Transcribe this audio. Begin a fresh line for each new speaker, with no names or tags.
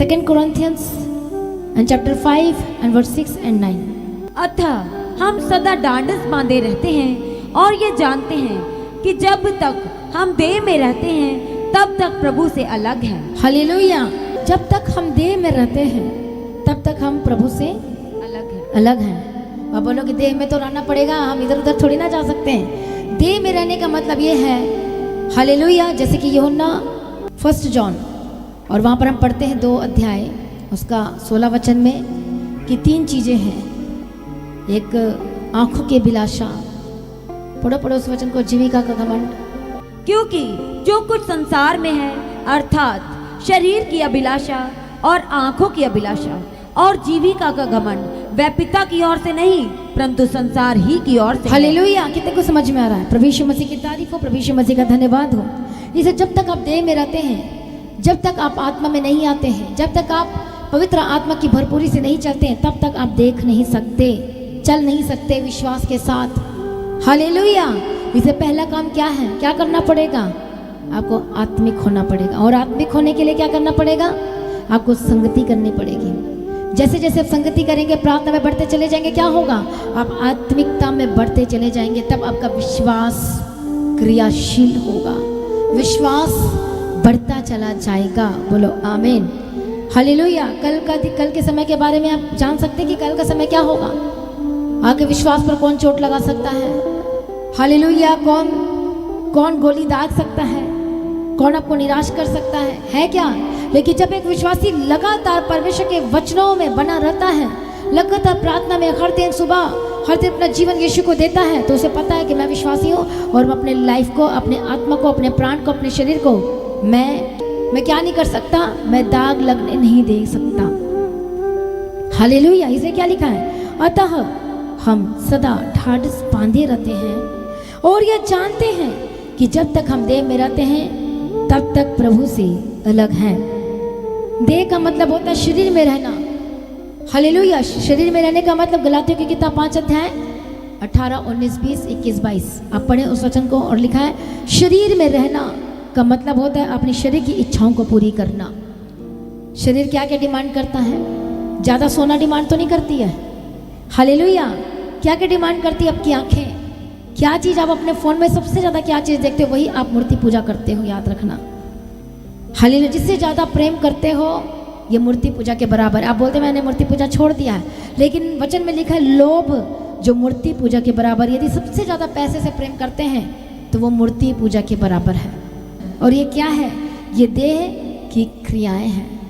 2 Corinthians and chapter 5 and verse 6 and 9.
अतः हम सदा ढाढ़स बांधे रहते हैं और ये जानते हैं कि जब तक हम देह में रहते हैं तब तक प्रभु से अलग हैं।
हालेलुया। जब तक हम देह में रहते हैं तब तक हम प्रभु से अलग हैं। अब बोलो कि देह में तो रहना पड़ेगा, हम इधर उधर थोड़ी ना जा सकते हैं। देह में रहने का मतलब ये है, हालेलुया, जैसे कि यूहन्ना 1 जॉन और वहाँ पर हम पढ़ते हैं 2 अध्याय उसका 16 वचन में कि 3 चीज़ें हैं। एक आंखों की अभिलाषा, पढ़ो उस वचन को, जीविका का घमंड।
क्योंकि जो कुछ संसार में है अर्थात शरीर की अभिलाषा और आंखों की अभिलाषा और जीविका का घमंड वह पिता की ओर से नहीं परंतु संसार ही की ओर से।
हालेलुया। कितने को समझ में आ रहा है? प्रभु यीशु मसीह की तारीफ हो, प्रभु यीशु मसीह का धन्यवाद हो। इसे जब तक आप देह में रहते हैं, जब तक आप आत्मा में नहीं आते हैं, जब तक आप पवित्र आत्मा की भरपूरी से नहीं चलते हैं, तब तक आप देख नहीं सकते, चल नहीं सकते विश्वास के साथ। हालेलुया। इसे पहला काम क्या है? क्या करना पड़ेगा? आपको आत्मिक होना पड़ेगा। और आत्मिक होने के लिए क्या करना पड़ेगा? आपको संगति करनी पड़ेगी। जैसे जैसे आप संगति करेंगे, प्रार्थना में बढ़ते चले जाएंगे, क्या होगा? आप आत्मिकता में बढ़ते चले जाएंगे। तब आपका विश्वास क्रियाशील होगा, विश्वास बढ़ता चला जाएगा। बोलो आमीन। हालेलुया। कल के समय के बारे में आप जान सकते हैं कि कल का समय क्या होगा? आपके विश्वास पर कौन चोट लगा सकता है? हालेलुया। कौन गोली दाग सकता है? कौन आपको निराश कर सकता है क्या? लेकिन जब एक विश्वासी लगातार परमेश्वर के वचनों में बना रहता है, लगातार प्रार्थना में हर दिन सुबह, हर दिन अपना जीवन यीशु को देता है, तो उसे पता है कि मैं विश्वासी हूँ और मैं अपने लाइफ को, अपने आत्मा को, अपने प्राण को, अपने शरीर को मैं क्या नहीं कर सकता? मैं दाग लगने नहीं दे सकता। हालेलुया। इसे क्या लिखा है? अतः हम सदा ढाढ़स बांधे रहते हैं और यह जानते हैं कि जब तक हम देह में रहते हैं तब तक प्रभु से अलग हैं। देह का मतलब होता है शरीर में रहना। हालेलुया। शरीर में रहने का मतलब गलातियों की किताब 5 अध्याय 18, 19, 20, 21, 22 आप पढ़े उस वचन को, और लिखा है शरीर में रहना का मतलब होता है अपनी शरीर की इच्छाओं को पूरी करना। शरीर क्या क्या डिमांड करता है? ज़्यादा सोना डिमांड तो नहीं करती है। हालेलुया। क्या क्या डिमांड करती है? आपकी आंखें। क्या चीज़ आप अपने फ़ोन में सबसे ज़्यादा क्या चीज़ देखते हो? वही आप मूर्ति पूजा करते हो, याद रखना। हालेलुया। जिससे ज़्यादा प्रेम करते हो ये मूर्ति पूजा के बराबर। आप बोलते मैंने मूर्ति पूजा छोड़ दिया है, लेकिन वचन में लिखा है लोभ जो मूर्ति पूजा के बराबर। यदि सबसे ज़्यादा पैसे से प्रेम करते हैं तो वो मूर्ति पूजा के बराबर है। और ये क्या है? ये देह की क्रियाएं हैं।